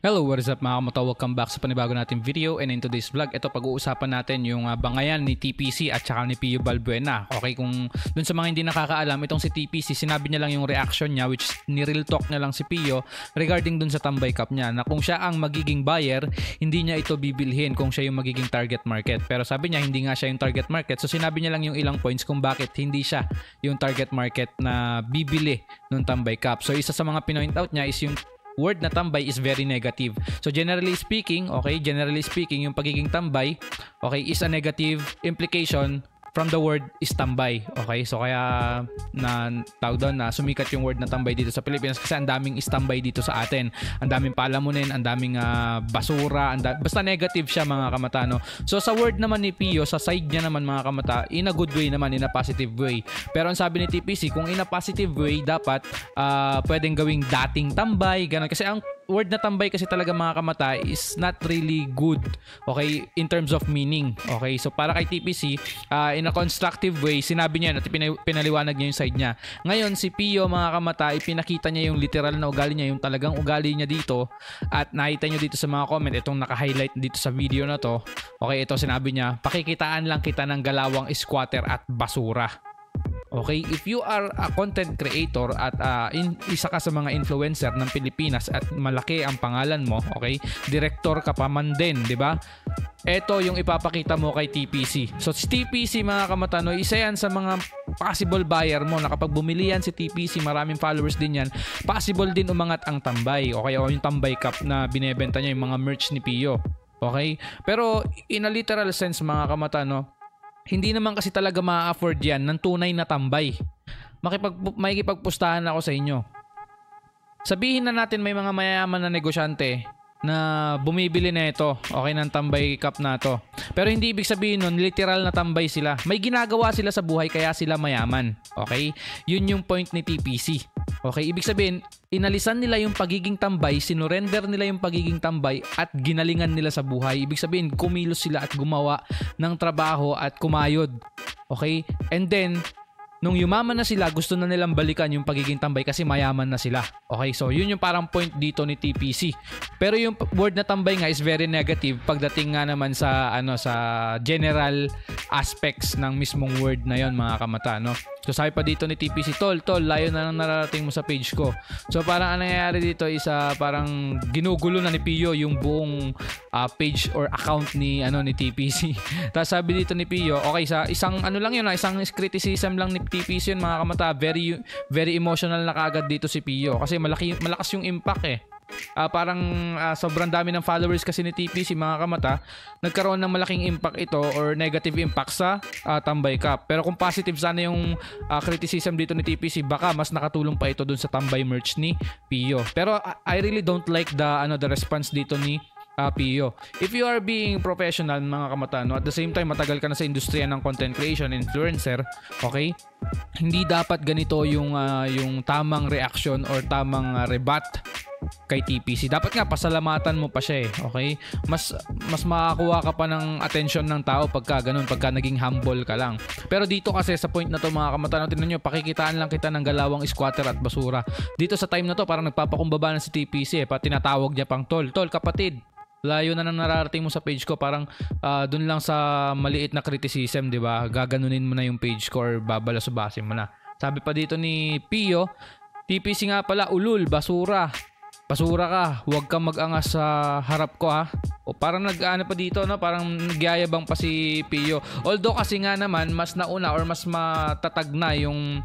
Hello, what is up mga kamoto? Welcome back sa panibago nating video, and in today's vlog, ito pag-uusapan natin yung bangayan ni TPC at saka ni Pio Balbuena. Okay, kung dun sa mga hindi nakakaalam, itong si TPC, sinabi niya lang yung reaction niya, which ni-real talk niya lang si Pio regarding dun sa Tambay Cup niya, na kung siya ang magiging buyer, hindi niya ito bibilhin kung siya yung magiging target market. Pero sabi niya, hindi nga siya yung target market, so sinabi niya lang yung ilang points kung bakit hindi siya yung target market na bibili nung Tambay Cup. So isa sa mga pinoint out niya is yung word na tambay is very negative. So generally speaking, yung pagiging tambay, okay, is a negative implication from the word is tambay. Okay, so kaya na tawag doon na sumikat yung word na tambay dito sa Pilipinas kasi ang daming istambay dito sa atin. Ang daming palamunin, ang daming basura, basta negative siya mga kamata, no? So sa word naman ni Pio, sa side niya naman mga kamata, in a good way naman, in a positive way. Pero ang sabi ni TPC, kung in a positive way, dapat pwedeng gawing dating tambay, ganun. Kasi ang word na tambay kasi talaga mga kamata is not really good, okay, in terms of meaning. Okay, so para kay TPC, in a constructive way, sinabi niya at pinaliwanag niya yung side niya. Ngayon si Pio mga kamata, ipinakita niya yung literal na ugali niya, yung talagang ugali niya dito, at nakita niyo dito sa mga comment, itong naka-highlight dito sa video na to. Okay, ito sinabi niya, pakikitaan lang kita ng galawang squatter at basura. Okay, if you are a content creator at isa ka sa mga influencer ng Pilipinas at malaki ang pangalan mo, okay, director ka pa man din, di ba? Ito yung ipapakita mo kay TPC. So si TPC mga kamatano, isa yan sa mga possible buyer mo na kapag bumili yan si TPC, maraming followers din yan, possible din umangat ang tambay, okay, o yung Tambay Cup na binebenta niya, yung mga merch ni Pio. Okay, pero in a literal sense mga kamatano, hindi naman kasi talaga ma-afford yan ng tunay na tambay. Makikipagpustahan ako sa inyo. Sabihin na natin may mga mayayaman na negosyante na bumibili na ito, okay, ng Tambay Cup na to. Pero hindi ibig sabihin nun, literal na tambay sila. May ginagawa sila sa buhay kaya sila mayaman. Okay? Yun yung point ni TPC. Okay? Ibig sabihin, inalisan nila yung pagiging tambay, sinurrender nila yung pagiging tambay at ginalingan nila sa buhay. Ibig sabihin, kumilos sila at gumawa ng trabaho at kumayod. Okay? And then, nung yumaman na sila, gusto na nilang balikan yung pagiging tambay kasi mayaman na sila. Okay, so yun yung parang point dito ni TPC. Pero yung word na tambay nga is very negative pagdating nga naman sa sa general aspects ng mismong word na yon mga kamata, no? So sabi pa dito ni TPC, tol, layo na lang nararating mo sa page ko. So parang ang nangyayari dito is parang ginugulo na ni Pio yung buong page or account ni TPC. Tapos sabi dito ni Pio, okay, sa isang lang yun, isang criticism lang ni TPC yun mga kamata, very emotional na kaagad dito si Pio kasi malakas yung impact eh. Parang sobrang dami ng followers kasi ni TPC mga kamata, nagkaroon ng malaking impact ito or negative impact sa Tambay Cup. Pero kung positive sana yung criticism dito ni TPC, baka mas nakatulong pa ito dun sa tambay merch ni Pio. Pero I really don't like the response dito ni Pio. If you are being professional mga kamata, no, at the same time matagal ka na sa industriya ng content creation, influencer, okay, hindi dapat ganito yung tamang reaction or tamang rebut kay TPC. Dapat nga pasalamatan mo pa siya eh, okay? Mas makakuha ka pa ng attention ng tao pagka ganun, pagka naging humble ka lang. Pero dito kasi sa point na to mga kamata, tingnan nyo, pakikitaan lang kita ng galawang squatter at basura. Dito sa time na to parang nagpapakumbaba na si TPC eh, tinatawag niya pang tol kapatid, layo na nang nararating mo sa page ko, parang dun lang sa maliit na criticism, di ba? Gaganunin mo na yung page ko or babalasubasin mo na. Sabi pa dito ni Pio, TPC nga pala, ulul, basura ka, huwag kang mag-angas sa harap ko ha. O parang nag-ano pa dito, no? Parang nagyayabang pa si Pio. Although kasi nga naman mas nauna or mas matatag na yung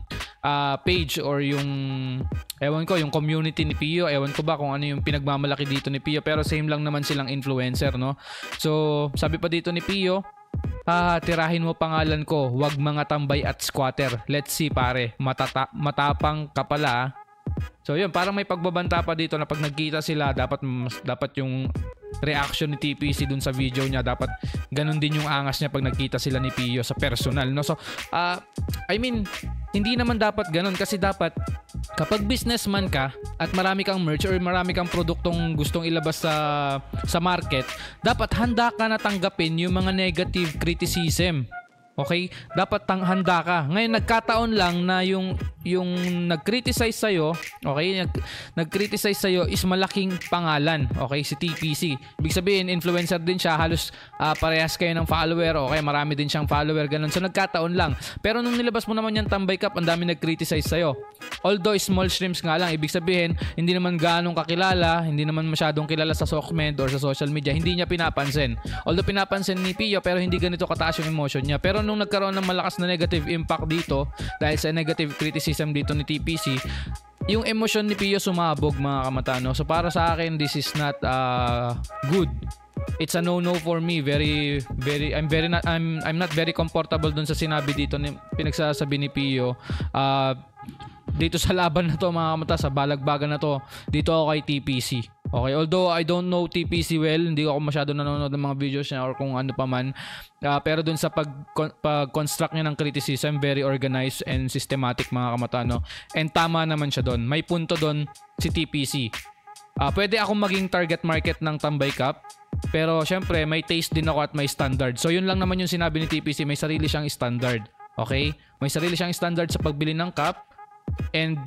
page or yung yung community ni Pio. Ewan ko ba kung ano yung pinagmamalaki dito ni Pio, pero same lang naman silang influencer, no? So sabi pa dito ni Pio, tirahin mo pangalan ko, wag mga tambay at squatter. Let's see pare, matapang ka pala. So yun, parang may pagbabanta pa dito na pag nagkita sila, dapat yung reaction ni TPC dun sa video niya, dapat ganun din yung angas niya pag nagkita sila ni Pio sa personal, no? So hindi naman dapat ganun, kasi dapat kapag businessman ka at marami kang merch or marami kang produktong gustong ilabas sa market, dapat handa ka na tanggapin yung mga negative criticism. Okay? Dapat handa ka. Ngayon nagkataon lang na yung nag-criticize sa okay? Nag-criticize sa is malaking pangalan, okay? Si TPC. Ibig sabihin influencer din siya, halos parehas kayo ng follower, okay? Marami din siyang follower, ganun. So nagkataon lang. Pero nung nilabas mo naman yung Tambay Cup, ang dami nag-criticize sa Although small streams nga lang, ibig sabihin hindi naman gaanong kakilala, hindi naman masyadong kilala sa Sokmed or sa social media, hindi niya pinapansin. Although pinapansin ni Pio, pero hindi ganito kataas yung emotion niya. Pero nung nagkaroon ng malakas na negative impact dito dahil sa negative criticism dito ni TPC, yung emosyon ni Pio sumabog, mga kamatano. So para sa akin, this is not good. It's a no for me. I'm not very comfortable dun sa sinabi dito ni pinagsasabi ni Pio. Dito sa laban na to, mga kamata, sa balagbagan na to, dito ako kay TPC. Okay, although I don't know TPC well, hindi ako masyado nanonood ng mga videos niya or kung ano pa man. Pero dun sa pag-construct niya ng criticism, very organized and systematic, mga kamata, no? And tama naman siya doon. May punto doon si TPC. Pwede akong maging target market ng Tambay Cup, pero syempre may taste din ako at may standard. So yun lang naman yung sinabi ni TPC, may sarili siyang standard. Okay? May sarili siyang standard sa pagbili ng cup, and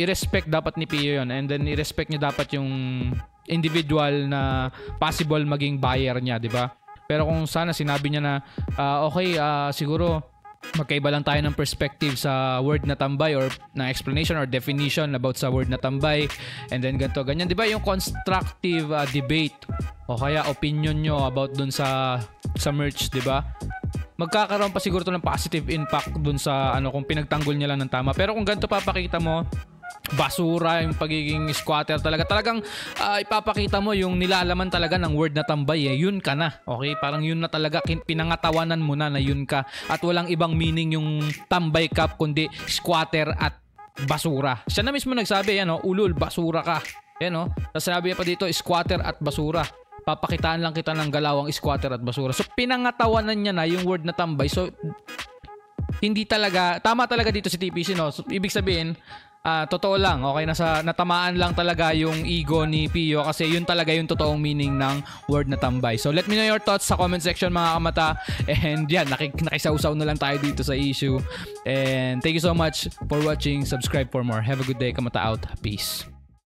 i-respect dapat ni Pio yun, and then i-respect niya dapat yung individual na possible maging buyer niya, di ba? Pero kung sana sinabi niya na okay, siguro magkaiba lang tayo ng perspective sa word na tambay or na explanation or definition about sa word na tambay, and then ganito ganyan, di ba, yung constructive debate o kaya opinion nyo about dun sa merch, di ba, magkakaroon pa siguro to ng positive impact dun sa kung pinagtanggol niya lang ng tama. Pero kung ganito papakita mo, basura yung pagiging squatter, talagang ipapakita mo yung nilalaman talaga ng word na tambay, yun ka na, okay? Parang yun na talaga, pinangatawanan mo na yun ka, at walang ibang meaning yung Tambay Cup kundi squatter at basura. Siya na mismo nagsabi, ulul, basura ka. Tapos sabi niya pa dito, squatter at basura. Papakitaan lang kita ng galawang squatter at basura. So pinangatawanan niya na yung word na tambay. So hindi talaga, tama talaga dito si TPC, no? So, ibig sabihin, totoo lang, okay, natamaan lang talaga yung ego ni Pio, kasi yun talaga yung totoong meaning ng word na tambay. So let me know your thoughts sa comment section, mga kamata. And yan, nakisausaw na lang tayo dito sa issue. And thank you so much for watching. Subscribe for more. Have a good day, kamata out. Peace.